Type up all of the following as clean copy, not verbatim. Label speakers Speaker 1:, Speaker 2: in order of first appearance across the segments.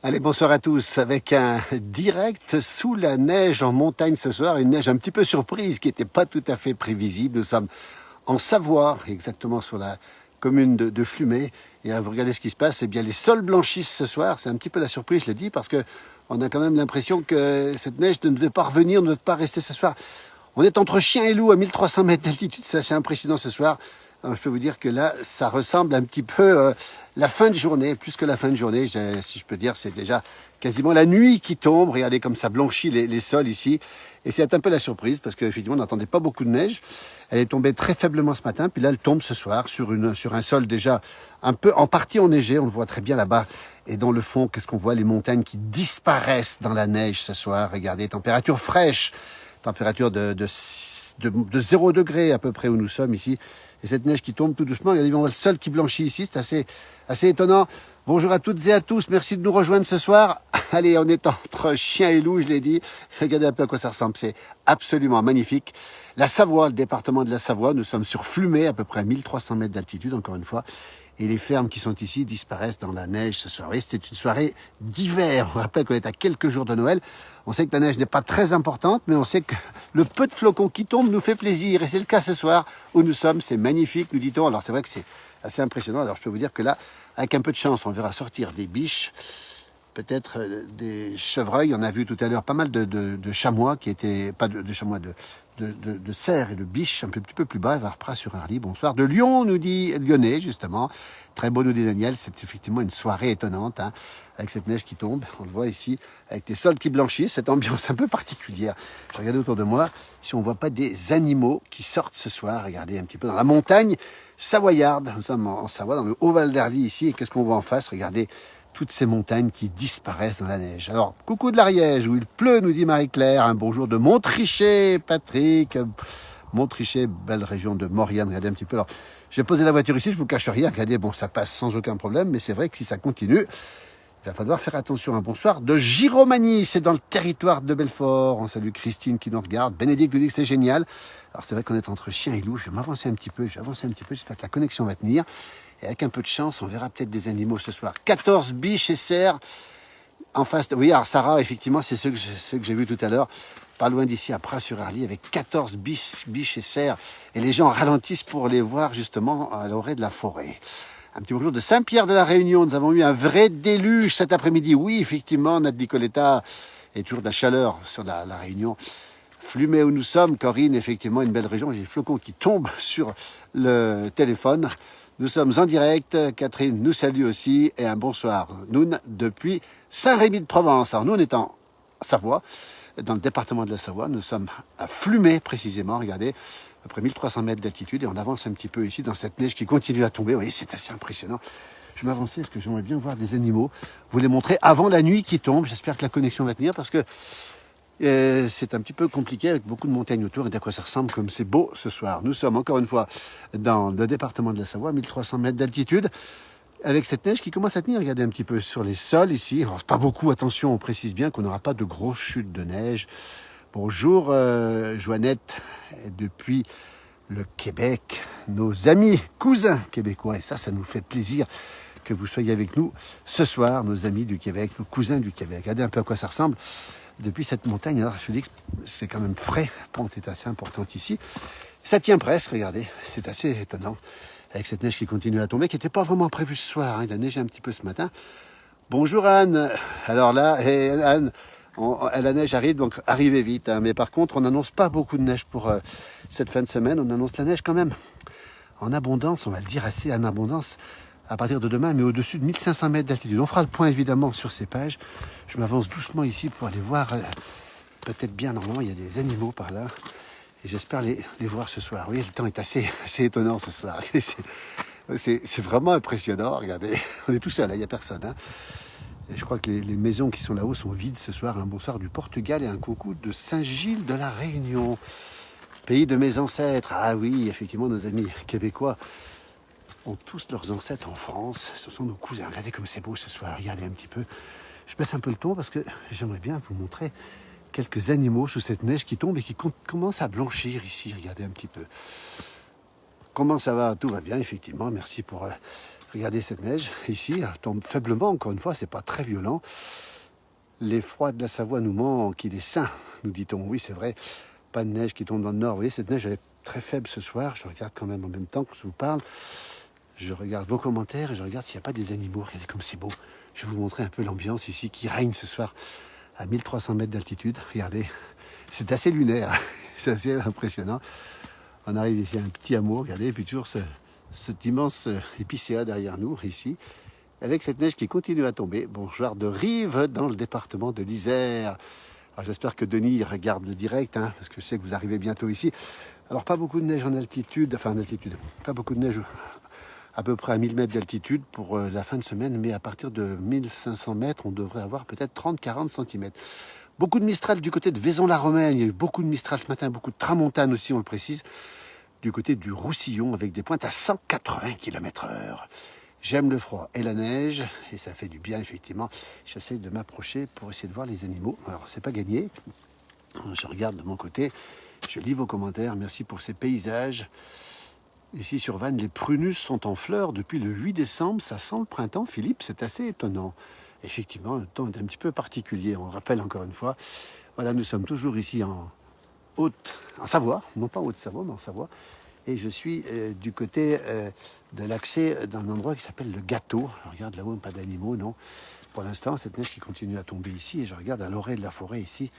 Speaker 1: Allez, bonsoir à tous. Avec un direct sous la neige en montagne ce soir, une neige un petit peu surprise qui n'était pas tout à fait prévisible. Nous sommes en Savoie, exactement sur la commune de Flumé. Et vous regardez ce qui se passe, eh bien les sols blanchissent ce soir. C'est un petit peu la surprise, je l'ai dit, parce que on a quand même l'impression que cette neige ne devait pas revenir, ne devait pas rester ce soir. On est entre chien et loup à 1300 mètres d'altitude, c'est assez impressionnant ce soir. Alors, je peux vous dire que là, ça ressemble un petit peu la fin de journée, plus que la fin de journée, si je peux dire, c'est déjà quasiment la nuit qui tombe. Regardez comme ça blanchit les sols ici. Et c'est un peu la surprise, parce qu'effectivement, on n'entendait pas beaucoup de neige. Elle est tombée très faiblement ce matin, puis là, elle tombe ce soir sur un sol déjà un peu en partie enneigé. On le voit très bien là-bas. Et dans le fond, qu'est-ce qu'on voit? Les montagnes qui disparaissent dans la neige ce soir. Regardez, température fraîche. Température de 0 degré à peu près où nous sommes ici. Et cette neige qui tombe tout doucement. Regardez, on voit le sol qui blanchit ici. C'est assez étonnant. Bonjour à toutes et à tous. Merci de nous rejoindre ce soir. Allez, on est entre chien et loup, je l'ai dit. Regardez un peu à quoi ça ressemble. C'est absolument magnifique. La Savoie, le département de la Savoie. Nous sommes sur Flumé, à peu près à 1300 mètres d'altitude, encore une fois. Et les fermes qui sont ici disparaissent dans la neige ce soir. C'était une soirée d'hiver. On rappelle qu'on est à quelques jours de Noël. On sait que la neige n'est pas très importante, mais on sait que le peu de flocons qui tombent nous fait plaisir. Et c'est le cas ce soir où nous sommes. C'est magnifique, nous dit-on. Alors c'est vrai que c'est assez impressionnant. Alors je peux vous dire que là, avec un peu de chance, on verra sortir des biches, peut-être des chevreuils. On a vu tout à l'heure pas mal de chamois qui étaient, pas de chamois, de cerfs et de biches un petit peu plus bas, vers Pras-sur-Arly. Bonsoir. De Lyon, nous dit Lyonnais, justement. Très beau, nous dit Daniel. C'est effectivement une soirée étonnante, hein, avec cette neige qui tombe. On le voit ici, avec des sols qui blanchissent, cette ambiance un peu particulière. Je regarde autour de moi, si on ne voit pas des animaux qui sortent ce soir. Regardez un petit peu dans la montagne savoyarde. Nous sommes en Savoie, dans le Haut-Val d'Arly ici. Et qu'est-ce qu'on voit en face? Regardez toutes ces montagnes qui disparaissent dans la neige. Alors, coucou de l'Ariège, où il pleut, nous dit Marie-Claire. Un bonjour de Montrichet, Patrick. Montrichet, belle région de Maurienne. Regardez un petit peu. Alors, j'ai posé la voiture ici, je vous cache rien. Regardez, bon, ça passe sans aucun problème, mais c'est vrai que si ça continue, il va falloir faire attention. Un bonsoir de Giromanie, c'est dans le territoire de Belfort. On salue Christine qui nous regarde. Bénédicte nous dit que c'est génial. Alors, c'est vrai qu'on est entre chien et loup. Je vais m'avancer un petit peu, j'espère que la connexion va tenir. Et avec un peu de chance, on verra peut-être des animaux ce soir. 14 biches et cerfs en face. Oui, alors Sarah, effectivement, c'est ceux que j'ai vus tout à l'heure, pas loin d'ici, à Pras-sur-Arly, avec 14 biches et cerfs. Et les gens ralentissent pour les voir, justement, à l'orée de la forêt. Un petit bonjour de Saint-Pierre de la Réunion. Nous avons eu un vrai déluge cet après-midi. Oui, effectivement, Nat Nicoletta est toujours de la chaleur sur la Réunion. Flumé où nous sommes, Corinne, effectivement, une belle région. J'ai des flocons qui tombent sur le téléphone. Nous sommes en direct. Catherine nous salue aussi. Et un bonsoir, Noun, depuis Saint-Rémy-de-Provence. Alors, nous, on est en Savoie, dans le département de la Savoie. Nous sommes à Flumé, précisément. Regardez, à peu près 1300 mètres d'altitude. Et on avance un petit peu ici dans cette neige qui continue à tomber. Vous voyez, c'est assez impressionnant. Je m'avançais parce que j'aimerais bien voir des animaux. Vous les montrer avant la nuit qui tombe. J'espère que la connexion va tenir parce que c'est un petit peu compliqué avec beaucoup de montagnes autour et d'à quoi ça ressemble comme c'est beau ce soir. Nous sommes encore une fois dans le département de la Savoie, 1300 mètres d'altitude, avec cette neige qui commence à tenir. Regardez un petit peu sur les sols ici. Alors, pas beaucoup, attention, on précise bien qu'on n'aura pas de grosses chutes de neige. Bonjour Joannette, depuis le Québec, nos amis, cousins québécois, et ça nous fait plaisir que vous soyez avec nous ce soir, nos amis du Québec, nos cousins du Québec. Regardez un peu à quoi ça ressemble. Depuis cette montagne, alors je vous dis que c'est quand même frais, la pente est assez importante ici. Ça tient presque, regardez, c'est assez étonnant. Avec cette neige qui continue à tomber, qui n'était pas vraiment prévue ce soir, hein. Il a neigé un petit peu ce matin. Bonjour Anne, alors là, Anne, la neige arrive, donc arrivez vite. Hein. Mais par contre, on n'annonce pas beaucoup de neige pour cette fin de semaine, on annonce la neige quand même en abondance, on va le dire assez en abondance, à partir de demain, mais au-dessus de 1500 mètres d'altitude. On fera le point évidemment sur ces pages. Je m'avance doucement ici pour aller voir, peut-être bien, normalement il y a des animaux par là, et j'espère les voir ce soir. Oui, le temps est assez étonnant ce soir. C'est vraiment impressionnant, regardez, on est tout seul, il n'y a personne. Hein. Et je crois que les maisons qui sont là-haut sont vides ce soir. Un bonsoir du Portugal et un coucou de Saint-Gilles de la Réunion, pays de mes ancêtres. Ah oui, effectivement, nos amis québécois ont tous leurs ancêtres en France. Ce sont nos cousins. Regardez comme c'est beau ce soir. Regardez un petit peu. Je baisse un peu le ton parce que j'aimerais bien vous montrer quelques animaux sous cette neige qui tombe et qui commence à blanchir ici. Regardez un petit peu. Comment ça va? Tout va bien, effectivement. Merci pour Regardez cette neige, ici, elle tombe faiblement, encore une fois, c'est pas très violent. Les froids de la Savoie nous manquent, il est sain, nous dit-on. Oui, c'est vrai, pas de neige qui tombe dans le nord. Vous voyez, cette neige, elle est très faible ce soir. Je regarde quand même en même temps que je vous parle. Je regarde vos commentaires et je regarde s'il n'y a pas des animaux. Regardez comme c'est beau. Je vais vous montrer un peu l'ambiance ici qui règne ce soir à 1300 mètres d'altitude. Regardez, c'est assez lunaire, c'est assez impressionnant. On arrive ici à un petit hameau, regardez, et puis toujours cet immense épicéa derrière nous, ici, avec cette neige qui continue à tomber. Bonjour de Rive, dans le département de l'Isère. Alors j'espère que Denis regarde le direct, hein, parce que je sais que vous arrivez bientôt ici. Alors pas beaucoup de neige en altitude, pas beaucoup de neige à peu près à 1000 mètres d'altitude pour la fin de semaine, mais à partir de 1500 mètres, on devrait avoir peut-être 30-40 cm. Beaucoup de Mistral du côté de Vaison-la-Romaine, il y a eu beaucoup de Mistral ce matin, beaucoup de Tramontane aussi, on le précise, du côté du Roussillon, avec des pointes à 180 km/h. J'aime le froid et la neige, et ça fait du bien, effectivement. J'essaie de m'approcher pour essayer de voir les animaux. Alors, c'est pas gagné. Je regarde de mon côté, je lis vos commentaires, merci pour ces paysages. Ici sur Vannes, les prunus sont en fleurs depuis le 8 décembre. Ça sent le printemps, Philippe, c'est assez étonnant. Effectivement, le temps est un petit peu particulier. On le rappelle encore une fois. Voilà, nous sommes toujours ici en Savoie, non pas en Haute-Savoie, mais en Savoie. Et je suis du côté de l'accès d'un endroit qui s'appelle le Gâteau. Je regarde là-haut, pas d'animaux, non. Pour l'instant, cette neige qui continue à tomber ici. Et je regarde à l'orée de la forêt ici.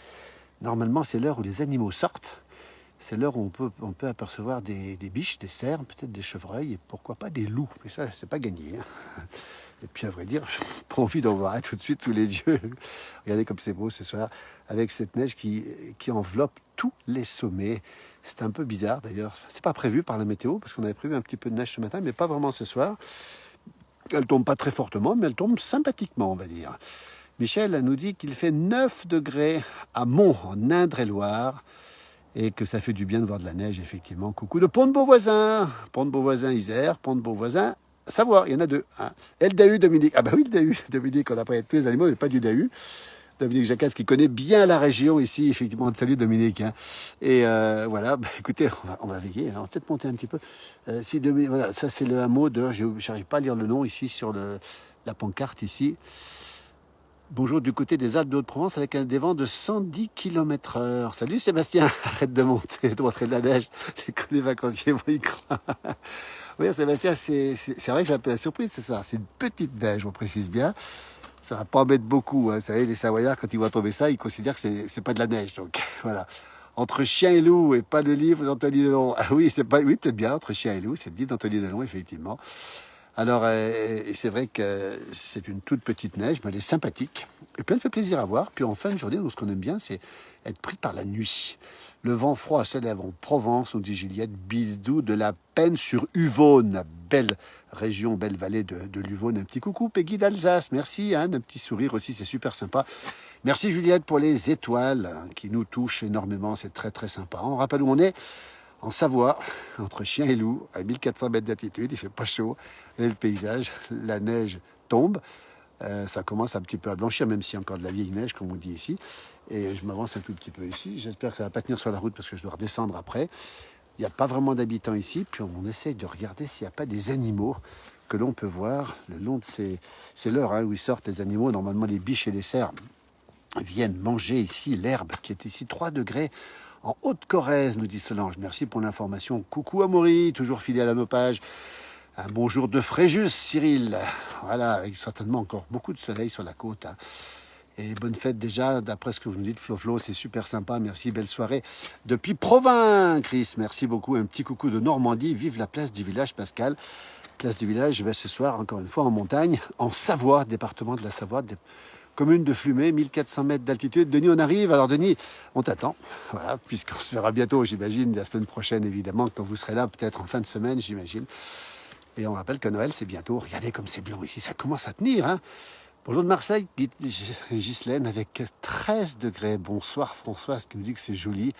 Speaker 1: Normalement, c'est l'heure où les animaux sortent. C'est l'heure où on peut apercevoir des biches, des cerfs, peut-être des chevreuils, et pourquoi pas des loups. Mais ça, c'est pas gagné. Hein. Et puis, à vrai dire, j'ai pas envie d'en voir un tout de suite sous les yeux. Regardez comme c'est beau ce soir, avec cette neige qui enveloppe tous les sommets. C'est un peu bizarre d'ailleurs. C'est pas prévu par la météo, parce qu'on avait prévu un petit peu de neige ce matin, mais pas vraiment ce soir. Elle tombe pas très fortement, mais elle tombe sympathiquement, on va dire. Michel nous dit qu'il fait 9 degrés à Mont, en Indre-et-Loire. Et que ça fait du bien de voir de la neige, effectivement. Coucou de Pont-de-Beauvoisin, Isère, Pont-de-Beauvoisin, Savoie, il y en a deux. Hein. Et le Dahu, Dominique. Ah bah oui, le Dahu, Dominique, on n'a pas tous les animaux, mais pas du Dahu. Dominique Jacasse qui connaît bien la région ici, effectivement. On te salue, Dominique. Hein. Et voilà, bah, écoutez, on va veiller, hein. On va peut-être monter un petit peu. Voilà, ça c'est le hameau de, j'arrive pas à lire le nom ici sur la pancarte ici. Bonjour du côté des Alpes de Haute-Provence avec des vents de 110 km/h. Salut Sébastien, arrête de monter, de rentrer de la neige. Les vacanciers vont y croire. Oui Sébastien, c'est vrai que j'ai un peu la surprise ce soir. C'est une petite neige, on précise bien. Ça va pas en mettre beaucoup. Hein. Vous savez, les Savoyards, quand ils voient tomber ça, ils considèrent que c'est pas de la neige. Donc voilà. Entre chien et loup, et pas le livre d'Anthony Delon. Ah oui, oui, peut-être bien, entre chien et loup, c'est le livre d'Anthony Delon, effectivement. Alors, c'est vrai que c'est une toute petite neige, mais elle est sympathique. Et puis, elle fait plaisir à voir. Puis, en fin de journée, ce qu'on aime bien, c'est être pris par la nuit. Le vent froid s'élève en Provence, nous dit Juliette. Bisous de la Peine sur Uvonne. Belle région, belle vallée de l'Uvonne. Un petit coucou, Peggy d'Alsace. Merci, hein, un petit sourire aussi, c'est super sympa. Merci, Juliette, pour les étoiles hein, qui nous touchent énormément. C'est très, très sympa. On rappelle où on est. En Savoie, entre chien et loup, à 1400 mètres d'altitude, il fait pas chaud. Et le paysage, la neige tombe. Ça commence un petit peu à blanchir, même s'il y a encore de la vieille neige, comme on dit ici. Et je m'avance un tout petit peu ici. J'espère que ça ne va pas tenir sur la route parce que je dois redescendre après. Il n'y a pas vraiment d'habitants ici. Puis on essaye de regarder s'il n'y a pas des animaux que l'on peut voir le long de ces... C'est l'heure hein, où ils sortent les animaux. Normalement, les biches et les cerfs viennent manger ici l'herbe qui est ici 3 degrés. En Haute-Corrèze, nous dit Solange. Merci pour l'information. Coucou Amaury, toujours fidèle à nos pages. Un bonjour de Fréjus, Cyril. Voilà, avec certainement encore beaucoup de soleil sur la côte. Hein. Et bonne fête déjà, d'après ce que vous nous dites, Flo, c'est super sympa. Merci, belle soirée. Depuis Provins, Chris, merci beaucoup. Un petit coucou de Normandie. Vive la place du village, Pascal. Place du village, ce soir, encore une fois, en montagne, en Savoie, département de la Savoie. Commune de Flumet, 1400 mètres d'altitude. Denis, on arrive. Alors Denis, on t'attend. Voilà, puisqu'on se verra bientôt, j'imagine, la semaine prochaine, évidemment, quand vous serez là, peut-être en fin de semaine, j'imagine. Et on rappelle que Noël, c'est bientôt. Regardez comme c'est blanc ici, ça commence à tenir. Hein. Bonjour de Marseille, Ghislaine, avec 13 degrés. Bonsoir Françoise, qui nous dit que c'est joli.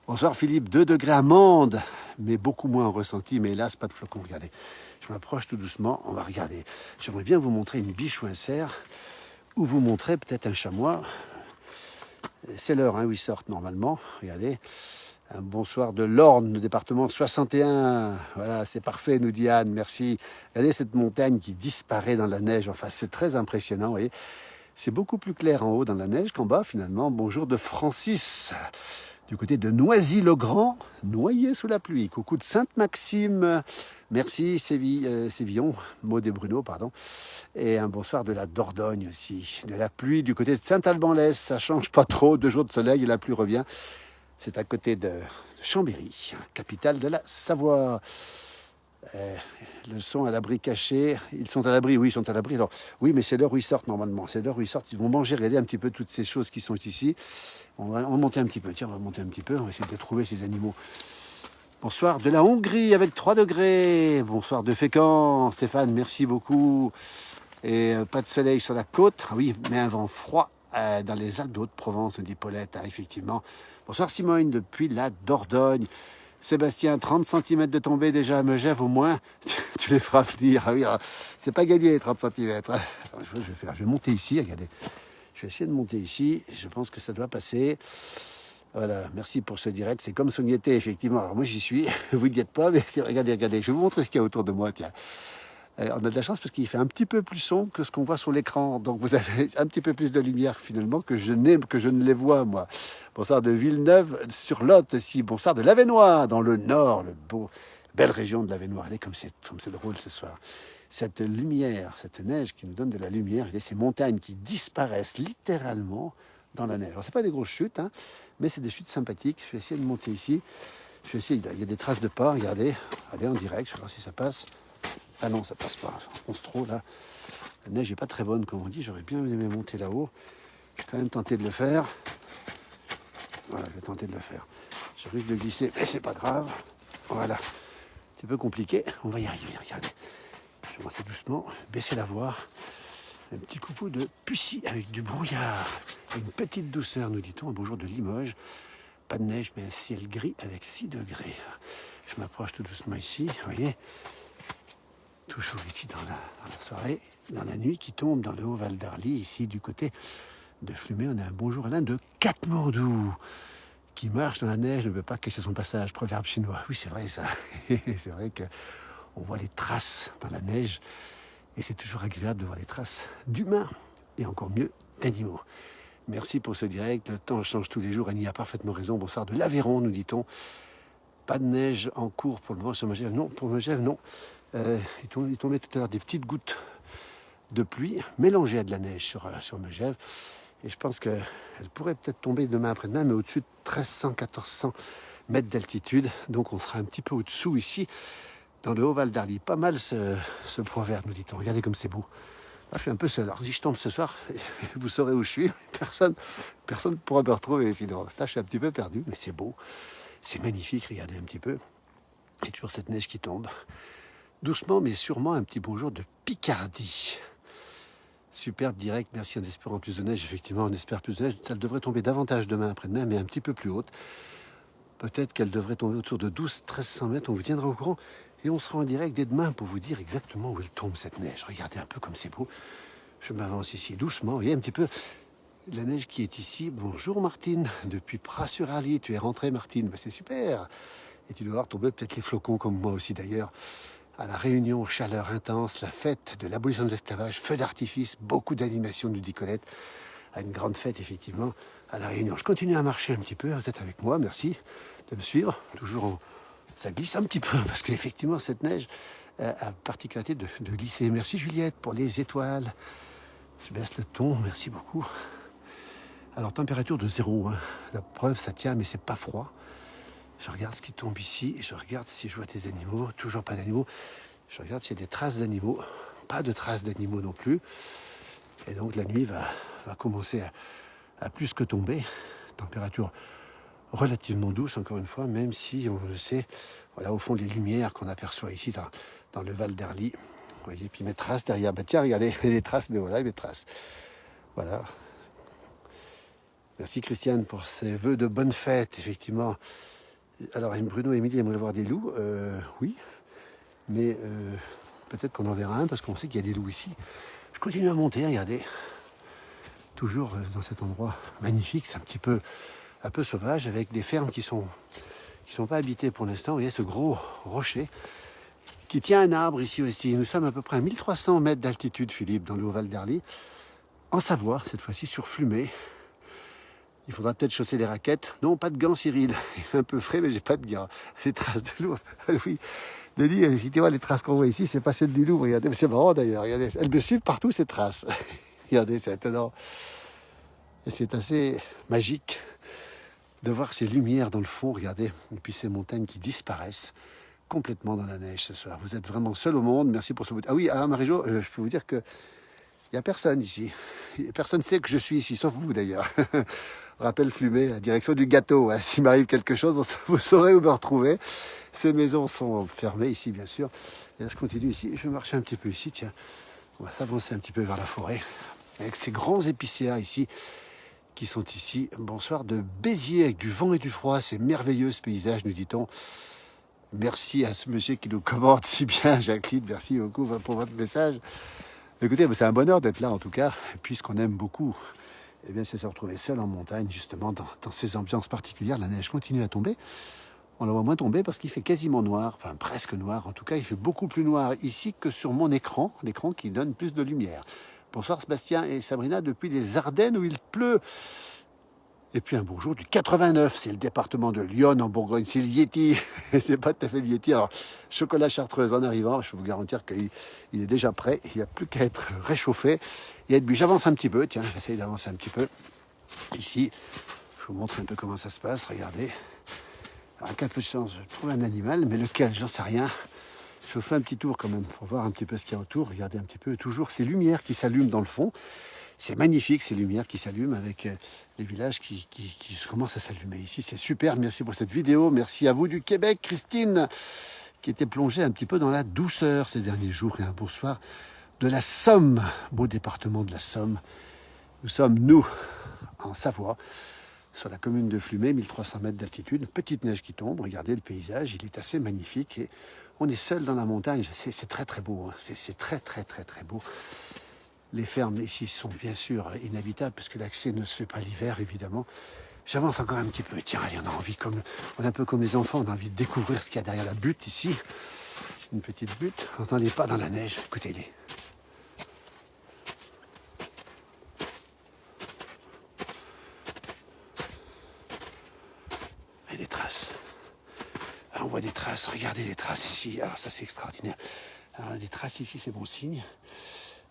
Speaker 1: Bonsoir Philippe, 2 degrés à Mende, mais beaucoup moins en ressenti. Mais hélas, pas de flocons. Regardez, je m'approche tout doucement. On va regarder. J'aimerais bien vous montrer une biche ou un cerf. Ou vous montrer peut-être un chamois. C'est l'heure hein, où ils sortent normalement. Regardez. Un bonsoir de l'Orne, le département 61. Voilà, c'est parfait, nous dit Anne, merci. Regardez cette montagne qui disparaît dans la neige. Enfin, c'est très impressionnant, vous voyez. C'est beaucoup plus clair en haut dans la neige qu'en bas, finalement. Bonjour de Francis, du côté de Noisy-le-Grand, noyé sous la pluie. Coucou de Sainte-Maxime. Merci, Sévillon, Maud et Bruno, pardon. Et un bonsoir de la Dordogne aussi. De la pluie du côté de Saint-Alban-l'Est. Ça change pas trop, 2 jours de soleil et la pluie revient. C'est à côté de Chambéry, capitale de la Savoie. Le son à l'abri caché. Ils sont à l'abri, oui, ils sont à l'abri. Alors, oui, mais c'est l'heure où ils sortent normalement. C'est l'heure où ils sortent. Ils vont manger, regarder un petit peu toutes ces choses qui sont ici. On va monter un petit peu. Tiens, on va monter un petit peu. On va essayer de trouver ces animaux. Bonsoir de la Hongrie avec 3 degrés. Bonsoir de Fécamp. Stéphane, merci beaucoup. Et pas de soleil sur la côte. Ah oui, mais un vent froid dans les Alpes de Haute-Provence, dit Paulette, effectivement. Bonsoir Simone, depuis la Dordogne. Sébastien, 30 cm de tombée déjà à Megève au moins. Tu les feras venir. Ah oui, c'est pas gagné, 30 cm. Je vais monter ici, regardez. Je vais essayer de monter ici. Je pense que ça doit passer. Voilà, merci pour ce direct. C'est comme Sogneté, effectivement. Alors moi, j'y suis. Vous n'y êtes pas, mais regardez. Je vais vous montrer ce qu'il y a autour de moi. Tiens. On a de la chance parce qu'il fait un petit peu plus sombre que ce qu'on voit sur l'écran. Donc vous avez un petit peu plus de lumière finalement que je ne les vois moi. Bonsoir de Villeneuve-sur-Lot aussi. Bonsoir de l'Avesnois dans le nord, belle région de l'Avesnois. Regardez comme c'est drôle ce soir. Cette lumière, cette neige qui nous donne de la lumière, et ces montagnes qui disparaissent littéralement dans la neige. Alors c'est pas des grosses chutes, hein, mais c'est des chutes sympathiques. Je vais essayer de monter ici. Je vais essayer. Il y a des traces de pas. Regardez en direct. Je vais voir si ça passe. Ah non, ça passe pas, on se trop là. La neige n'est pas très bonne, comme on dit. J'aurais bien aimé monter là-haut. Je vais quand même tenter de le faire. Voilà, je vais tenter de le faire. Je risque de glisser, mais c'est pas grave. Voilà. C'est un peu compliqué. On va y arriver, regardez. Je vais commencer doucement, baisser la voix. Un petit coucou de Pussy avec du brouillard. Et une petite douceur, nous dit-on. Un beau jour de Limoges. Pas de neige, mais un ciel gris avec 6 degrés. Je m'approche tout doucement ici, vous voyez. Toujours ici dans la soirée, dans la nuit qui tombe dans le haut Val d'Arly, ici du côté de Flumet. On a un bonjour Alain de Katmandou qui marche dans la neige, ne veut pas cacher son passage. Proverbe chinois. Oui, c'est vrai ça. C'est vrai qu'on voit les traces dans la neige et c'est toujours agréable de voir les traces d'humains et encore mieux d'animaux. Merci pour ce direct. Le temps change tous les jours. Annie a parfaitement raison. Bonsoir de l'Aveyron, nous dit-on. Pas de neige en cours pour le moment sur Megève. Non, pour Megève, non. Il tombait tout à l'heure des petites gouttes de pluie mélangées à de la neige sur Megève. Et je pense qu'elle pourrait peut-être tomber demain après-demain, mais au-dessus de 1300-1400 mètres d'altitude. Donc on sera un petit peu au-dessous ici, dans le Haut-Val d'Arly. Pas mal ce proverbe, nous dit-on. Regardez comme c'est beau. Là, je suis un peu seul. Alors si je tombe ce soir, vous saurez où je suis. Personne ne pourra me retrouver sinon. Là, je suis un petit peu perdu, mais c'est beau. C'est magnifique, regardez un petit peu. Il y a toujours cette neige qui tombe. Doucement, mais sûrement, un petit bonjour de Picardie. Superbe direct, merci, en espérant plus de neige. Effectivement, on espère plus de neige. Ça devrait tomber davantage demain après-demain, mais un petit peu plus haute. Peut-être qu'elle devrait tomber autour de 1200-1300 mètres. On vous tiendra au courant. Et on sera en direct dès demain pour vous dire exactement où elle tombe, cette neige. Regardez un peu comme c'est beau. Je m'avance ici doucement. Vous voyez un petit peu la neige qui est ici. Bonjour Martine, depuis Pras-sur-Arly. Tu es rentrée Martine, c'est super. Et tu dois voir tomber peut-être les flocons comme moi aussi d'ailleurs. À la Réunion, chaleur intense, la fête de l'abolition de l'esclavage, feu d'artifice, beaucoup d'animation, nous dit Colette. À une grande fête, effectivement, à la Réunion. Je continue à marcher un petit peu, vous êtes avec moi, merci de me suivre. Ça glisse un petit peu, parce qu'effectivement, cette neige a particularité de glisser. Merci Juliette pour les étoiles. Je baisse le ton, merci beaucoup. Alors, température de 0, hein. La preuve, ça tient, mais c'est pas froid. Je regarde ce qui tombe ici, je regarde si je vois des animaux, toujours pas d'animaux. Je regarde s'il y a des traces d'animaux, pas de traces d'animaux non plus. Et donc la nuit va commencer à plus que tomber. Température relativement douce, encore une fois, même si on le sait, voilà, au fond les lumières qu'on aperçoit ici dans le Val d'Arly. Vous voyez, puis mes traces derrière. Bah tiens, regardez les traces, mais voilà, mes traces. Voilà. Merci Christiane pour ces vœux de bonne fête, effectivement. Alors Bruno et Émilie aimeraient voir des loups, oui, mais peut-être qu'on en verra un parce qu'on sait qu'il y a des loups ici. Je continue à monter, regardez, toujours dans cet endroit magnifique, c'est un peu sauvage avec des fermes qui sont qui ne sont pas habités pour l'instant. Vous voyez ce gros rocher qui tient un arbre ici aussi. Nous sommes à peu près à 1300 mètres d'altitude, Philippe, dans le Haut-Val d'Arly, en Savoie, cette fois-ci sur Flumet. Il faudra peut-être chausser les raquettes. Non, pas de gants, Cyril. Il fait un peu frais, mais j'ai pas de gants. Les traces de l'ours. Oui, Denis, tu vois, les traces qu'on voit ici, c'est pas celles du loup. Regardez, c'est marrant d'ailleurs. Regardez, elles me suivent partout, ces traces. Regardez, c'est étonnant. Et c'est assez magique de voir ces lumières dans le fond, regardez, et puis ces montagnes qui disparaissent complètement dans la neige ce soir. Vous êtes vraiment seul au monde, merci pour ce bout. Ah oui, Marie-Jo, je peux vous dire que il n'y a personne ici. Personne ne sait que je suis ici, sauf vous d'ailleurs. Rappel Flumet, à direction du gâteau. Hein. S'il m'arrive quelque chose, vous saurez où me retrouver. Ces maisons sont fermées ici, bien sûr. Et là, je continue ici, je vais marcher un petit peu ici, tiens. On va s'avancer un petit peu vers la forêt, avec ces grands épicéas ici, qui sont ici. Bonsoir de Béziers, avec du vent et du froid. C'est merveilleux ce paysage, nous dit-on. Merci à ce monsieur qui nous commente si bien, Jacqueline. Merci beaucoup pour votre message. Écoutez, c'est un bonheur d'être là en tout cas. Puisqu'on aime beaucoup, eh bien, c'est se retrouver seul en montagne, justement, dans ces ambiances particulières. La neige continue à tomber. On la voit moins tomber parce qu'il fait quasiment noir, enfin presque noir. En tout cas, il fait beaucoup plus noir ici que sur mon écran, l'écran qui donne plus de lumière. Bonsoir Sébastien et Sabrina, depuis les Ardennes où il pleut. Et puis un beau jour du 89, c'est le département de Lyon en Bourgogne, c'est le Yeti. C'est pas tout à fait le Yeti. Alors, chocolat chartreuse en arrivant, je peux vous garantir qu'il est déjà prêt. Il n'y a plus qu'à être réchauffé et être bu. J'avance un petit peu, tiens, j'essaye d'avancer un petit peu. Ici, je vous montre un peu comment ça se passe, regardez. Alors, avec un peu de chance, je trouve un animal, mais lequel, j'en sais rien. Je vous fais un petit tour quand même pour voir un petit peu ce qu'il y a autour. Regardez un petit peu, toujours ces lumières qui s'allument dans le fond. C'est magnifique ces lumières qui s'allument avec les villages qui commencent à s'allumer. Ici c'est super, merci pour cette vidéo. Merci à vous du Québec, Christine, qui était plongée un petit peu dans la douceur ces derniers jours. Et un bonsoir de la Somme, beau département de la Somme. Nous sommes, nous, en Savoie, sur la commune de Flumet, 1300 mètres d'altitude. Une petite neige qui tombe, regardez le paysage, il est assez magnifique. Et on est seul dans la montagne, c'est très très beau, hein. C'est très très très très beau. Les fermes ici sont bien sûr inhabitables parce que l'accès ne se fait pas l'hiver évidemment. J'avance encore un petit peu. Tiens, allez, on est un peu comme les enfants, on a envie de découvrir ce qu'il y a derrière la butte ici. Une petite butte. On n'entend pas dans la neige. Écoutez-les. Et les traces. Alors, on voit des traces. Regardez les traces ici. Alors ça c'est extraordinaire. Alors, des traces ici, c'est bon signe.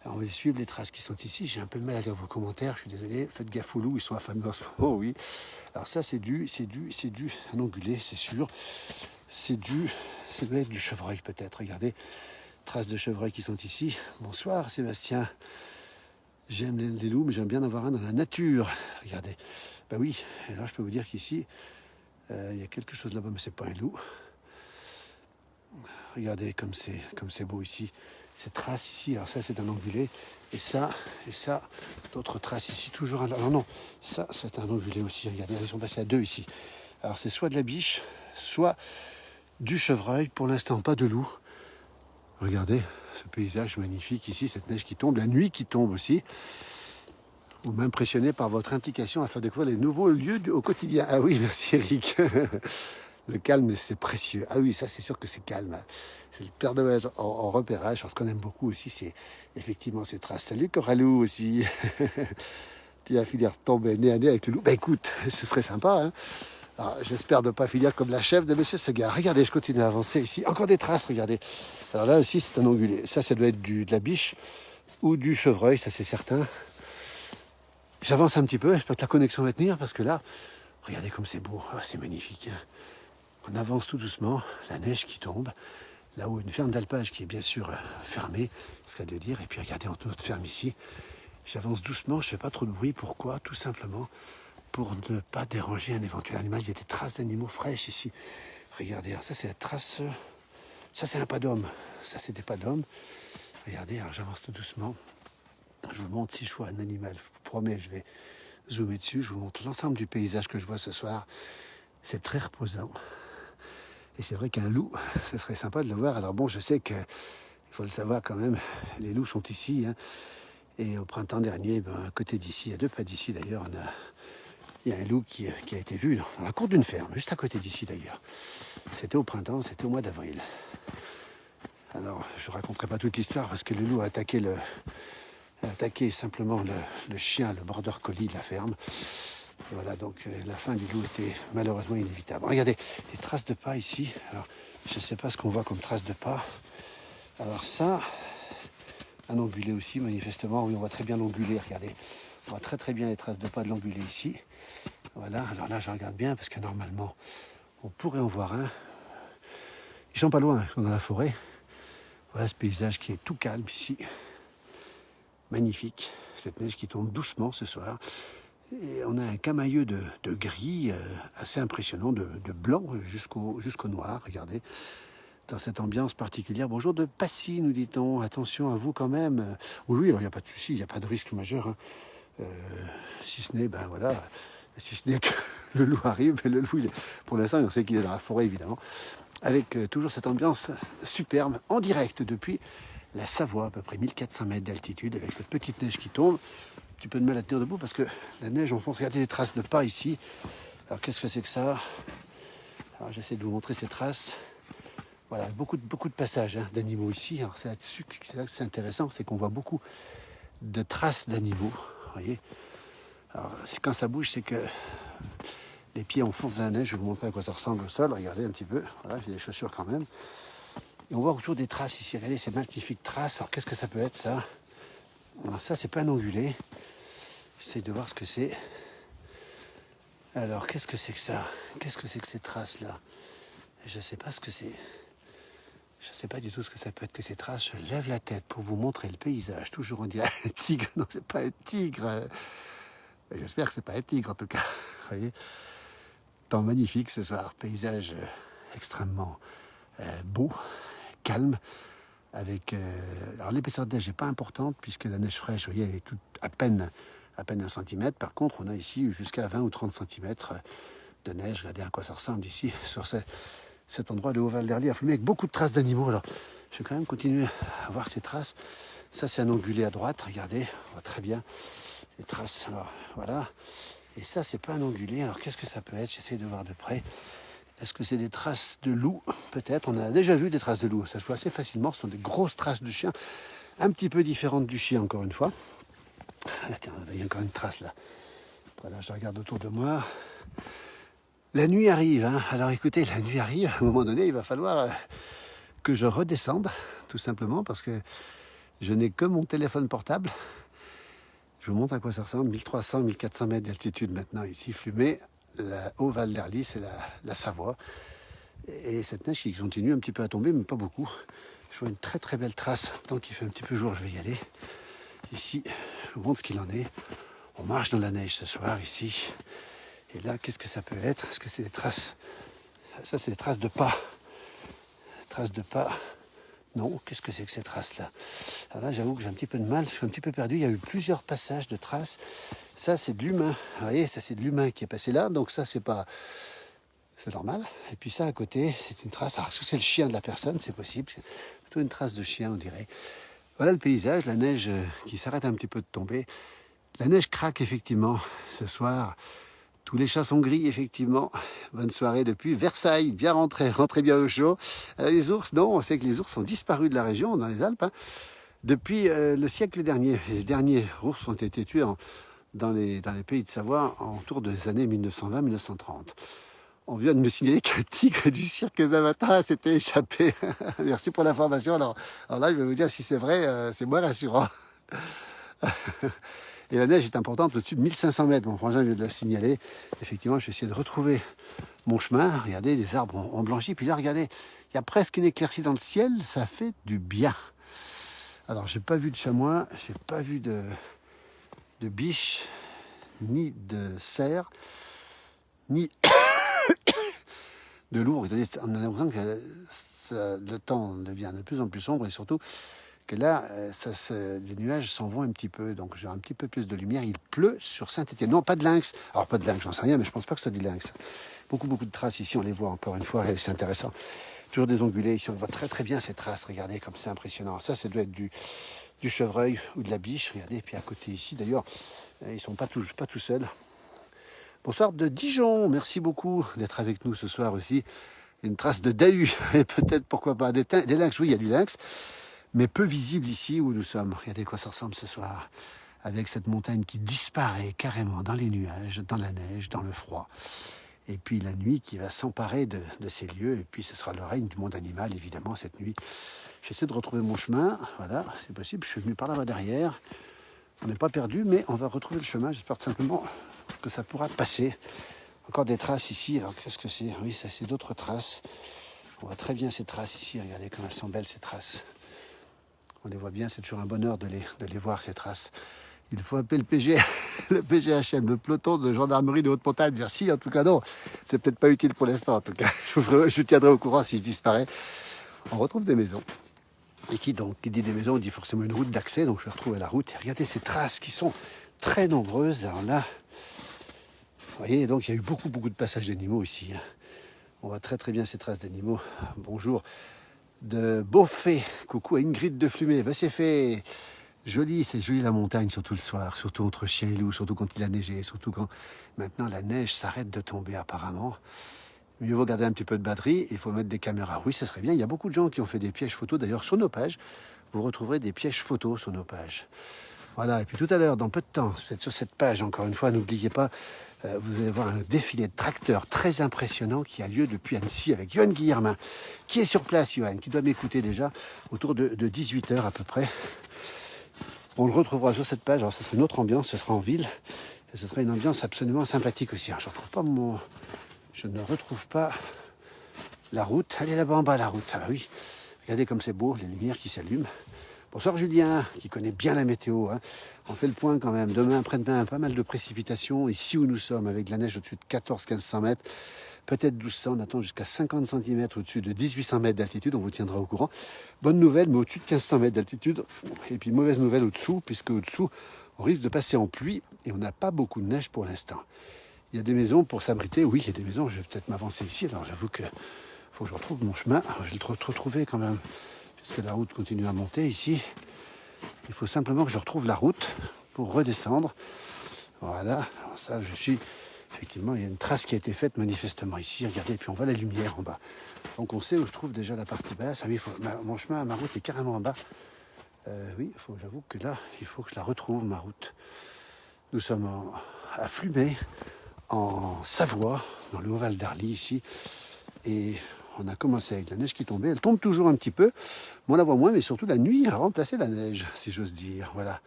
Speaker 1: Alors, on va suivre les traces qui sont ici. J'ai un peu de mal à lire vos commentaires, je suis désolé. Faites gaffe aux loups, ils sont affamés en ce moment, oui. Alors ça, c'est un ongulé, c'est sûr. Ça doit être du chevreuil peut-être, regardez. Traces de chevreuil qui sont ici. Bonsoir Sébastien. J'aime les loups, mais j'aime bien en avoir un dans la nature. Regardez. Ben oui, alors je peux vous dire qu'ici, il y a quelque chose là-bas, mais c'est pas un loup. Regardez comme c'est beau ici. Ces traces ici, alors ça c'est un ongulé, et ça, d'autres traces ici, toujours un... Alors non, ça c'est un ongulé aussi, regardez, ils sont passés à deux ici. Alors c'est soit de la biche, soit du chevreuil, pour l'instant pas de loup. Regardez ce paysage magnifique ici, cette neige qui tombe, la nuit qui tombe aussi. Vous m'impressionnez par votre implication à faire découvrir les nouveaux lieux au quotidien. Ah oui, merci Eric. Le calme, c'est précieux. Ah oui, ça c'est sûr que c'est calme. C'est le Père Noël en repérage. Alors, ce qu'on aime beaucoup aussi, c'est effectivement ces traces. Salut Coralou aussi. Tu vas finir tomber nez à nez avec le loup. Ben écoute, ce serait sympa. Hein. Alors, j'espère ne pas finir comme la chef de Monsieur Seguin. Regardez, je continue à avancer ici. Encore des traces, regardez. Alors là aussi, c'est un ongulé. Ça doit être de la biche ou du chevreuil, ça c'est certain. J'avance un petit peu, j'espère que la connexion va tenir, parce que là, regardez comme c'est beau. Oh, c'est magnifique. Hein. On avance tout doucement, la neige qui tombe, là-haut une ferme d'alpage qui est bien sûr fermée, ce qu'il y a de dire, et puis regardez notre ferme ici, j'avance doucement, je ne fais pas trop de bruit, pourquoi? Tout simplement pour ne pas déranger un éventuel animal, il y a des traces d'animaux fraîches ici, regardez, alors ça c'est la trace, ça c'est un pas d'homme, ça c'est des pas d'homme, regardez, alors j'avance tout doucement, je vous montre si je vois un animal, je vous promets, je vais zoomer dessus, je vous montre l'ensemble du paysage que je vois ce soir, c'est très reposant. Et c'est vrai qu'un loup, ce serait sympa de le voir. Alors bon, je sais qu'il faut le savoir quand même, les loups sont ici. Hein. Et au printemps dernier, à côté d'ici, à 2 pas d'ici d'ailleurs, on a Il y a un loup qui a été vu dans la cour d'une ferme, juste à côté d'ici d'ailleurs. C'était au printemps, c'était au mois d'avril. Alors, je ne raconterai pas toute l'histoire parce que le loup a attaqué simplement le chien, le border collie de la ferme. Et voilà, donc la fin du loup était malheureusement inévitable. Regardez, des traces de pas ici. Alors, je ne sais pas ce qu'on voit comme traces de pas. Alors ça, un ongulé aussi, manifestement. Oui, on voit très bien l'ongulé, regardez. On voit très bien les traces de pas de l'ongulé ici. Voilà, alors là, je regarde bien parce que normalement, on pourrait en voir un. Ils sont pas loin, ils sont dans la forêt. Voilà ce paysage qui est tout calme ici. Magnifique. Cette neige qui tombe doucement ce soir. Et on a un camailleux de gris assez impressionnant, de blanc jusqu'au noir, regardez. Dans cette ambiance particulière. Bonjour de Passy, nous dit-on. Attention à vous quand même. Oui, il n'y a pas de souci, il n'y a pas de risque majeur. Hein. Si ce n'est, ben voilà, si ce n'est que le loup arrive, et le loup, pour l'instant, on sait qu'il est dans la forêt, évidemment. Avec toujours cette ambiance superbe, en direct depuis la Savoie, à peu près 1400 mètres d'altitude, avec cette petite neige qui tombe. Un petit peu de mal à tenir debout parce que la neige enfonce. Regardez les traces de pas ici. Alors qu'est-ce que c'est que ça? Alors j'essaie de vous montrer ces traces. Voilà, beaucoup de passages d'animaux ici. Alors c'est là que c'est intéressant, c'est qu'on voit beaucoup de traces d'animaux. Vous voyez. Alors quand ça bouge, c'est que les pieds enfoncent dans la neige. Je vais vous montrer à quoi ça ressemble au sol. Regardez un petit peu. Voilà, j'ai des chaussures quand même. Et on voit toujours des traces ici. Regardez ces magnifiques traces. Alors qu'est-ce que ça peut être ça? Alors ça, c'est pas un ongulé. J'essaie de voir ce que c'est. Alors qu'est-ce que c'est que ça? Qu'est-ce que c'est que ces traces-là? Je ne sais pas ce que c'est. Je ne sais pas du tout ce que ça peut être que ces traces. Je lève la tête pour vous montrer le paysage. Toujours on dirait un tigre. Non, c'est pas un tigre. J'espère que c'est pas un tigre en tout cas. Vous voyez, temps magnifique ce soir. Paysage extrêmement beau, calme. Avec alors l'épaisseur de neige n'est pas importante puisque la neige fraîche, vous voyez, elle est à peine 1 centimètre. Par contre, on a ici jusqu'à 20 ou 30 centimètres de neige. Regardez à quoi ça ressemble ici sur cet endroit de Haut-Val d'Herly, affamé avec beaucoup de traces d'animaux. Alors, je vais quand même continuer à voir ces traces. Ça, c'est un ongulé à droite. Regardez, on voit très bien les traces. Alors, voilà. Et ça, c'est pas un ongulé. Alors, qu'est-ce que ça peut être? J'essaie de voir de près. Est-ce que c'est des traces de loup? Peut-être. On a déjà vu des traces de loup. Ça se voit assez facilement. Ce sont des grosses traces de chien. Un petit peu différentes du chien, encore une fois. Ah, tiens, il y a encore une trace là. Voilà, je regarde autour de moi. La nuit arrive. Hein. Alors écoutez, la nuit arrive. À un moment donné, il va falloir que je redescende. Tout simplement parce que je n'ai que mon téléphone portable. Je vous montre à quoi ça ressemble. 1300, 1400 mètres d'altitude maintenant ici, Flumet. Haut-Val d'Herly, c'est la Savoie. Et cette neige qui continue un petit peu à tomber, mais pas beaucoup. Je vois une très belle trace. Tant qu'il fait un petit peu jour, je vais y aller. Ici, je vous montre ce qu'il en est. On marche dans la neige ce soir, ici. Et là, qu'est-ce que ça peut être? Est-ce que c'est des traces? Ça, c'est des traces de pas. Traces de pas. Non, qu'est-ce que c'est que ces traces-là? Alors là, j'avoue que j'ai un petit peu de mal. Je suis un petit peu perdu. Il y a eu plusieurs passages de traces. Ça, c'est de l'humain. Vous voyez, ça, c'est de l'humain qui est passé là. Donc ça, c'est pas... C'est normal. Et puis ça, à côté, c'est une trace. Alors, est-ce que c'est le chien de la personne? C'est possible. C'est plutôt une trace de chien, on dirait. Voilà le paysage. La neige qui s'arrête un petit peu de tomber. La neige craque, effectivement, ce soir. Tous les chats sont gris, effectivement. Bonne soirée depuis Versailles. Bien rentré, rentrez bien au chaud. Les ours, non, on sait que les ours ont disparu de la région, dans les Alpes, hein, depuis le siècle dernier. Les derniers ours ont été tués dans les pays de Savoie autour des années 1920-1930. On vient de me signaler qu'un tigre du cirque Zavata s'était échappé. Merci pour l'information. Alors là, je vais vous dire, si c'est vrai, c'est moins rassurant. Et la neige est importante au-dessus de 1500 mètres. Mon frangin vient de le signaler. Effectivement, je vais essayer de retrouver mon chemin. Regardez, les arbres ont blanchi. Puis là, regardez, il y a presque une éclaircie dans le ciel. Ça fait du bien. Alors, j'ai pas vu de chamois, j'ai pas vu de biche, ni de cerf, ni de loup. On a l'impression que le temps devient de plus en plus sombre et surtout que là, les nuages s'en vont un petit peu, donc j'ai un petit peu plus de lumière. Il pleut sur Saint-Étienne. Non, pas de lynx. Alors, pas de lynx, j'en sais rien, mais je pense pas que ce soit du lynx. Beaucoup de traces ici, on les voit encore une fois, et c'est intéressant. Toujours des ongulés, ici on voit très bien ces traces, regardez comme c'est impressionnant. Ça doit être du chevreuil ou de la biche, regardez. Et puis à côté ici, d'ailleurs, ils sont pas tout seuls. Bonsoir de Dijon, merci beaucoup d'être avec nous ce soir aussi. Une trace de Dahu, et peut-être pourquoi pas des lynx, oui il y a du lynx, mais peu visible ici où nous sommes. Regardez à quoi ça ressemble ce soir, avec cette montagne qui disparaît carrément dans les nuages, dans la neige, dans le froid. Et puis la nuit qui va s'emparer de ces lieux, et puis ce sera le règne du monde animal évidemment cette nuit. J'essaie de retrouver mon chemin, voilà, c'est possible, je suis venu par là-bas derrière. On n'est pas perdu, mais on va retrouver le chemin. J'espère simplement que ça pourra passer. Encore des traces ici. Alors, qu'est-ce que c'est? Oui, ça, c'est d'autres traces. On voit très bien ces traces ici. Regardez comme elles sont belles, ces traces. On les voit bien. C'est toujours un bonheur de les voir, ces traces. Il faut appeler le PG, le PGHM, le peloton de gendarmerie de Haute-Montagne. Merci. En tout cas, non. C'est peut-être pas utile pour l'instant. En tout cas, je vous tiendrai au courant si je disparais. On retrouve des maisons. Et qui dit des maisons, dit forcément une route d'accès, donc je vais retrouver la route. Et regardez ces traces qui sont très nombreuses. Alors là, vous voyez, donc il y a eu beaucoup de passages d'animaux ici. On voit très bien ces traces d'animaux. Bonjour de Beaufait. Coucou à Ingrid de Flumet. Ben, c'est fait. Joli, c'est joli la montagne, surtout le soir, surtout entre chien et loup, surtout quand il a neigé, surtout quand maintenant la neige s'arrête de tomber apparemment. Mieux vaut garder un petit peu de batterie, il faut mettre des caméras. Oui, ce serait bien. Il y a beaucoup de gens qui ont fait des pièges photos. D'ailleurs, sur nos pages, vous retrouverez des pièges photos sur nos pages. Voilà, et puis tout à l'heure, dans peu de temps, sur cette page, encore une fois, n'oubliez pas, vous allez voir un défilé de tracteurs très impressionnant qui a lieu depuis Annecy avec Johan Guillermin, qui est sur place, Johan, qui doit m'écouter déjà, autour de 18h à peu près. On le retrouvera sur cette page. Alors, ce sera une autre ambiance, ce sera en ville, et ce sera une ambiance absolument sympathique aussi. Alors, je ne retrouve pas la route. Elle est là-bas en bas, la route. Ah bah oui, regardez comme c'est beau, les lumières qui s'allument. Bonsoir Julien, qui connaît bien la météo. Hein. On fait le point quand même. Demain, après-demain, pas mal de précipitations. Ici où nous sommes, avec de la neige au-dessus de 1400-1500 mètres, peut-être 1200, on attend jusqu'à 50 cm au-dessus de 1800 mètres d'altitude. On vous tiendra au courant. Bonne nouvelle, mais au-dessus de 1500 mètres d'altitude. Et puis mauvaise nouvelle au-dessous, puisque au-dessous, on risque de passer en pluie et on n'a pas beaucoup de neige pour l'instant. Il y a des maisons pour s'abriter. Oui, il y a des maisons. Je vais peut-être m'avancer ici. Alors j'avoue que faut que je retrouve mon chemin. Je vais le retrouver quand même, puisque la route continue à monter ici. Il faut simplement que je retrouve la route pour redescendre. Voilà. Alors ça, je suis... Effectivement, il y a une trace qui a été faite manifestement ici. Regardez, et puis on voit la lumière en bas. Donc on sait où je trouve déjà la partie basse. Ah oui, mon chemin, ma route est carrément en bas. Oui, j'avoue que là, il faut que je la retrouve, ma route. Nous sommes à Flumet, en Savoie, dans le Haut-Val d'Arly ici, et on a commencé avec la neige qui tombait. Elle tombe toujours un petit peu, mais on la voit moins, mais surtout la nuit a remplacé la neige, si j'ose dire. Voilà.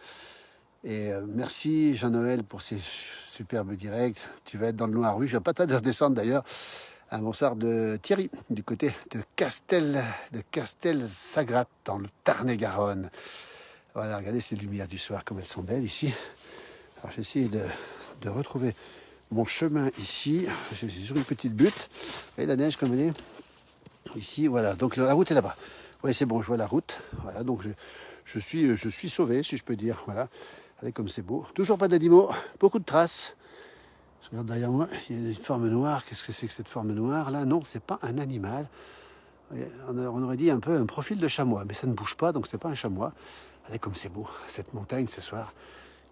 Speaker 1: Et merci Jean-Noël pour ces superbes directs. Tu vas être dans le noir. Oui, je ne vais pas tarder à redescendre d'ailleurs. Un bonsoir de Thierry, du côté de Castel-Sagrat, dans le Tarn-et-Garonne. Voilà, regardez ces lumières du soir, comme elles sont belles ici. Alors j'essaie de retrouver mon chemin ici. Je suis sur une petite butte. Vous voyez la neige comme elle est ici. Voilà, donc la route est là-bas. Oui, c'est bon, je vois la route. Voilà, donc je suis sauvé, si je peux dire. Voilà, regardez comme c'est beau. Toujours pas d'animaux, beaucoup de traces. Je regarde derrière moi, il y a une forme noire. Qu'est-ce que c'est que cette forme noire là? Non, c'est pas un animal. On aurait dit un peu un profil de chamois, mais ça ne bouge pas, donc c'est pas un chamois. Regardez comme c'est beau, cette montagne ce soir,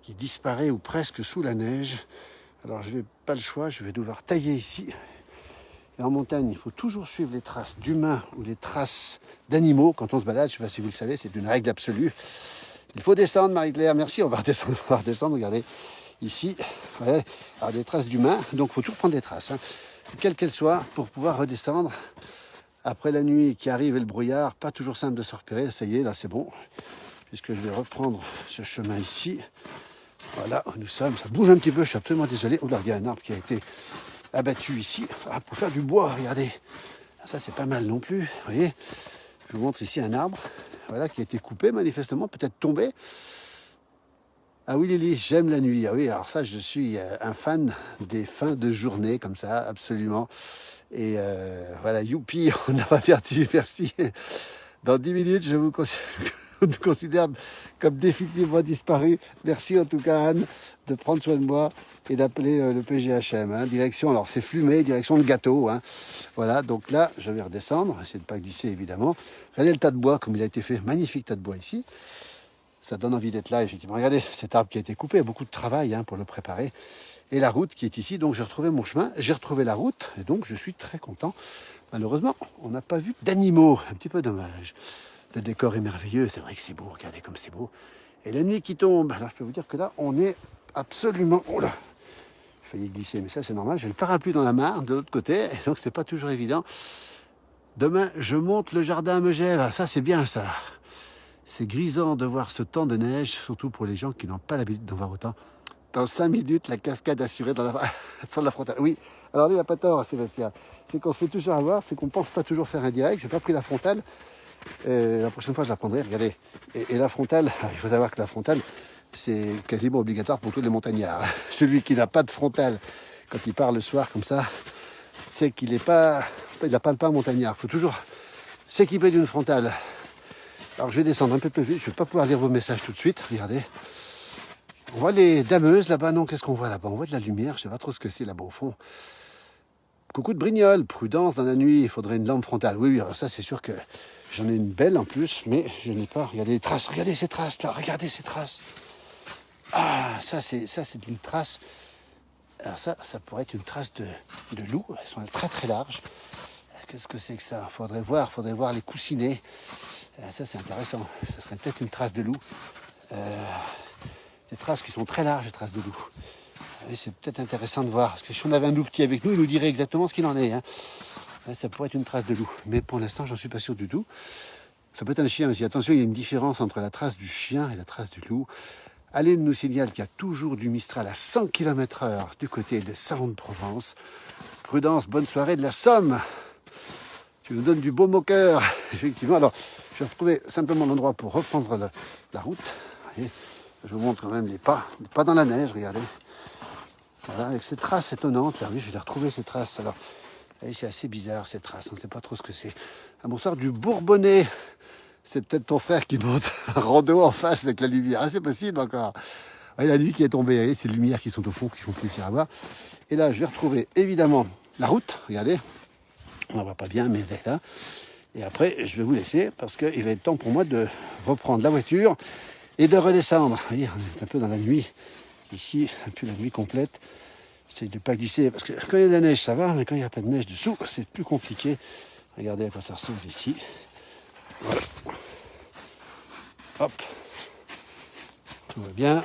Speaker 1: qui disparaît ou presque sous la neige. Alors je n'ai pas le choix, je vais devoir tailler ici. Et en montagne, il faut toujours suivre les traces d'humains ou les traces d'animaux quand on se balade. Je ne sais pas si vous le savez, c'est une règle absolue. Il faut descendre, Marie-Claire, merci, on va redescendre, regardez. Ici, ouais, alors des traces d'humains, donc il faut toujours prendre des traces, hein, quelles qu'elles soient, pour pouvoir redescendre. Après la nuit qui arrive et le brouillard, pas toujours simple de se repérer. Ça y est, là c'est bon, puisque je vais reprendre ce chemin ici. Voilà, où nous sommes, ça bouge un petit peu, je suis absolument désolé. Oh là, il y a un arbre qui a été abattu ici, pour faire du bois, regardez. Ça c'est pas mal non plus, vous voyez. Je vous montre ici un arbre, voilà, qui a été coupé manifestement, peut-être tombé. Ah oui Lily, j'aime la nuit. Ah oui, alors ça, je suis un fan des fins de journée comme ça, absolument. Et voilà, youpi, on n'a pas perdu, merci. Dans 10 minutes, je vous considère comme définitivement disparu. Merci en tout cas Anne de prendre soin de moi et d'appeler le PGHM. Hein. Direction, alors c'est Flumet, direction le gâteau. Hein. Voilà, donc là, je vais redescendre, essayer de ne pas glisser évidemment. Regardez le tas de bois comme il a été fait, magnifique tas de bois ici. ça donne envie d'être là, effectivement. Regardez, cet arbre qui a été coupé, il y a beaucoup de travail hein, pour le préparer. Et la route qui est ici, donc j'ai retrouvé mon chemin, j'ai retrouvé la route, et donc je suis très content. Malheureusement, on n'a pas vu d'animaux, un petit peu dommage. Le décor est merveilleux, c'est vrai que c'est beau, regardez comme c'est beau. Et la nuit qui tombe, alors je peux vous dire que là, on est absolument... Oh là, j'ai failli glisser, mais ça c'est normal. J'ai le parapluie dans la main, de l'autre côté, et donc c'est pas toujours évident. Demain, je monte le jardin à Megève, ça c'est bien ça. C'est grisant de voir ce temps de neige, surtout pour les gens qui n'ont pas l'habitude d'en voir autant. Dans 5 minutes, la cascade assurée dans sur la frontale. Oui, alors là, il n'y a pas tort, Sébastien. C'est qu'on se fait toujours avoir, c'est qu'on ne pense pas toujours faire un direct. Je n'ai pas pris la frontale. La prochaine fois, je la prendrai, regardez. Et la frontale, il faut savoir que la frontale, c'est quasiment obligatoire pour tous les montagnards. Celui qui n'a pas de frontale, quand il part le soir comme ça, c'est qu'il n'a pas le pas montagnard. Il faut toujours s'équiper d'une frontale. Alors je vais descendre un peu plus vite, je ne vais pas pouvoir lire vos messages tout de suite, regardez. On voit les dameuses là-bas, non, qu'est-ce qu'on voit là-bas? On voit de la lumière, je ne sais pas trop ce que c'est là-bas au fond. Coucou de Brignoles, prudence dans la nuit, il faudrait une lampe frontale. Oui, alors ça c'est sûr que j'en ai une belle en plus, mais je n'ai pas. Regardez les traces, regardez ces traces là, regardez ces traces. Ah, ça c'est une trace. Alors ça pourrait être une trace de loup, elles sont très très larges. Qu'est-ce que c'est que ça? Faudrait voir les coussinets. Ça c'est intéressant, ce serait peut-être une trace de loup. Des traces qui sont très larges, les traces de loup. C'est peut-être intéressant de voir, parce que si on avait un louvetier avec nous, il nous dirait exactement ce qu'il en est. Hein. Ça pourrait être une trace de loup, mais pour l'instant, j'en suis pas sûr du tout. Ça peut être un chien aussi. Attention, il y a une différence entre la trace du chien et la trace du loup. Alain nous signale qu'il y a toujours du Mistral à 100 km/h du côté de Salon de Provence. Prudence, bonne soirée de la Somme. Tu nous donnes du baume au cœur. Effectivement, alors, je vais retrouver simplement l'endroit pour reprendre la route. Vous voyez, je vous montre quand même les pas dans la neige, regardez. Voilà, avec ces traces étonnantes, là, oui, je vais les retrouver ces traces. Alors, c'est assez bizarre ces traces, on ne sait pas trop ce que c'est. Un bonsoir du Bourbonnais. C'est peut-être ton frère qui monte un rando en face avec la lumière. Ah, c'est possible encore. Ouais, la nuit qui est tombée, ces lumières qui sont au fond, qui font plaisir à voir. Et là, je vais retrouver évidemment la route, regardez. On ne voit pas bien, mais elle est là. Et après, je vais vous laisser parce qu'il va être temps pour moi de reprendre la voiture et de redescendre. Vous voyez, on est un peu dans la nuit. Ici, un peu la nuit complète. J'essaie de ne pas glisser parce que quand il y a de la neige, ça va, mais quand il n'y a pas de neige dessous, c'est plus compliqué. Regardez à quoi ça ressemble ici. Voilà. Hop. Tout va bien.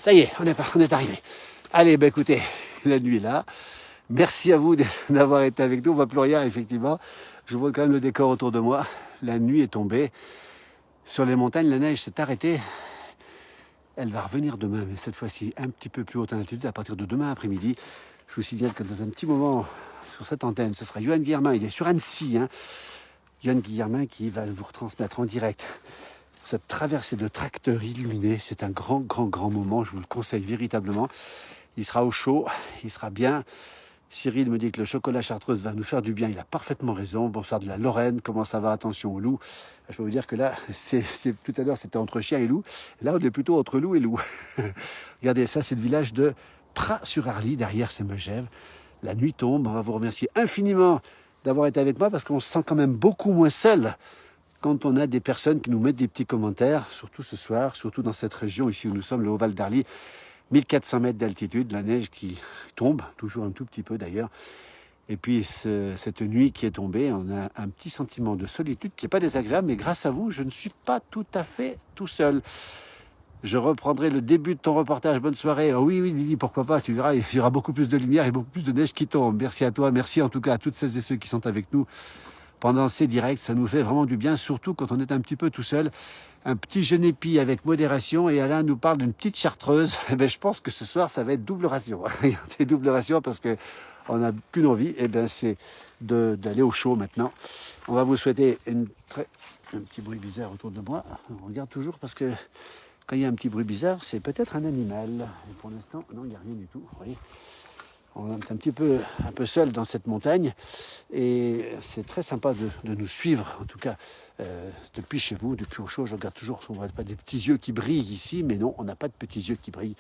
Speaker 1: Ça y est, on est arrivé. Allez, ben écoutez, la nuit est là. Merci à vous d'avoir été avec nous. On ne voit plus rien, effectivement. Je vois quand même le décor autour de moi. La nuit est tombée. Sur les montagnes, la neige s'est arrêtée. Elle va revenir demain, mais cette fois-ci un petit peu plus haute en altitude, à partir de demain après-midi. Je vous signale que dans un petit moment, sur cette antenne, ce sera Johan Guillermin. Il est sur Annecy. Johan Guillermin qui va vous retransmettre en direct cette traversée de tracteurs illuminés. C'est un grand moment. Je vous le conseille véritablement. Il sera au chaud, il sera bien. Cyril me dit que le chocolat chartreuse va nous faire du bien. Il a parfaitement raison. Bonsoir de la Lorraine. Comment ça va? Attention aux loups. Je peux vous dire que là, tout à l'heure, c'était entre chien et loup. Là, on est plutôt entre loup et loup. Regardez, ça, c'est le village de Pras-sur-Arly. Derrière, c'est Megève. La nuit tombe. On va vous remercier infiniment d'avoir été avec moi parce qu'on se sent quand même beaucoup moins seul quand on a des personnes qui nous mettent des petits commentaires, surtout ce soir, surtout dans cette région ici où nous sommes, le Haut-Val d'Arly. 1400 mètres d'altitude, la neige qui tombe, toujours un tout petit peu d'ailleurs. Et puis cette nuit qui est tombée, on a un petit sentiment de solitude qui n'est pas désagréable, mais grâce à vous, je ne suis pas tout à fait tout seul. Je reprendrai le début de ton reportage. Bonne soirée. Oh oui, Lydie, pourquoi pas, tu verras, il y aura beaucoup plus de lumière et beaucoup plus de neige qui tombe. Merci à toi, merci en tout cas à toutes celles et ceux qui sont avec nous pendant ces directs. Ça nous fait vraiment du bien, surtout quand on est un petit peu tout seul. Un petit genépi avec modération et Alain nous parle d'une petite chartreuse. Eh ben, je pense que ce soir, ça va être double ration. Regardez, double ration parce qu'on n'a qu'une envie, eh ben, c'est d'aller au chaud maintenant. On va vous souhaiter un petit bruit bizarre autour de moi. On regarde toujours parce que quand il y a un petit bruit bizarre, c'est peut-être un animal. Et pour l'instant, non, il n'y a rien du tout. Vous voyez, on est un peu seul dans cette montagne et c'est très sympa de nous suivre, en tout cas depuis chez vous, depuis au chaud. Je regarde toujours, on voit pas des petits yeux qui brillent ici, mais non, on n'a pas de petits yeux qui brillent.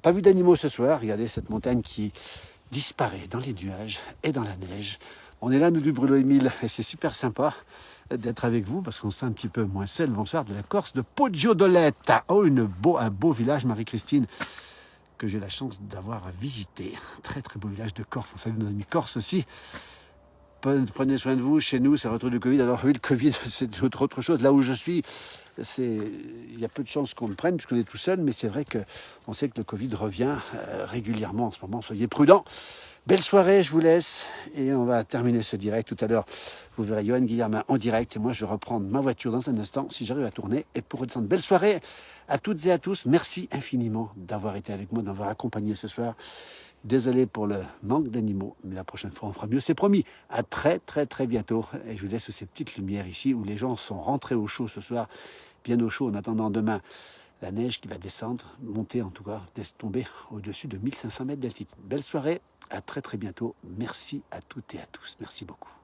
Speaker 1: Pas vu d'animaux ce soir. Regardez cette montagne qui disparaît dans les nuages et dans la neige. On est là, nous, du Bruno Émile, et c'est super sympa. d'être avec vous parce qu'on se sent un petit peu moins seul. Bonsoir de la Corse de Poggiodolette. Oh, un beau village, Marie-Christine, que j'ai la chance d'avoir visité. Très très beau village de Corse. On salue nos amis corses aussi. Prenez soin de vous. Chez nous, c'est le retour du Covid. Alors oui, le Covid, c'est autre chose. Là où je suis, il y a peu de chances qu'on le prenne puisqu'on est tout seul, mais c'est vrai qu'on sait que le Covid revient régulièrement en ce moment. Soyez prudents. Belle soirée, je vous laisse et on va terminer ce direct tout à l'heure. Vous verrez Johan Guillermin en direct et moi je vais reprendre ma voiture dans un instant si j'arrive à tourner et pour redescendre. Belle soirée à toutes et à tous. Merci infiniment d'avoir été avec moi, d'avoir accompagné ce soir. Désolé pour le manque d'animaux, mais la prochaine fois on fera mieux, c'est promis. À très très très bientôt. Et je vous laisse ces petites lumières ici où les gens sont rentrés au chaud ce soir, bien au chaud en attendant demain la neige qui va descendre, monter en tout cas, laisse tomber au-dessus de 1500 mètres d'altitude. Belle soirée, à très très bientôt. Merci à toutes et à tous. Merci beaucoup.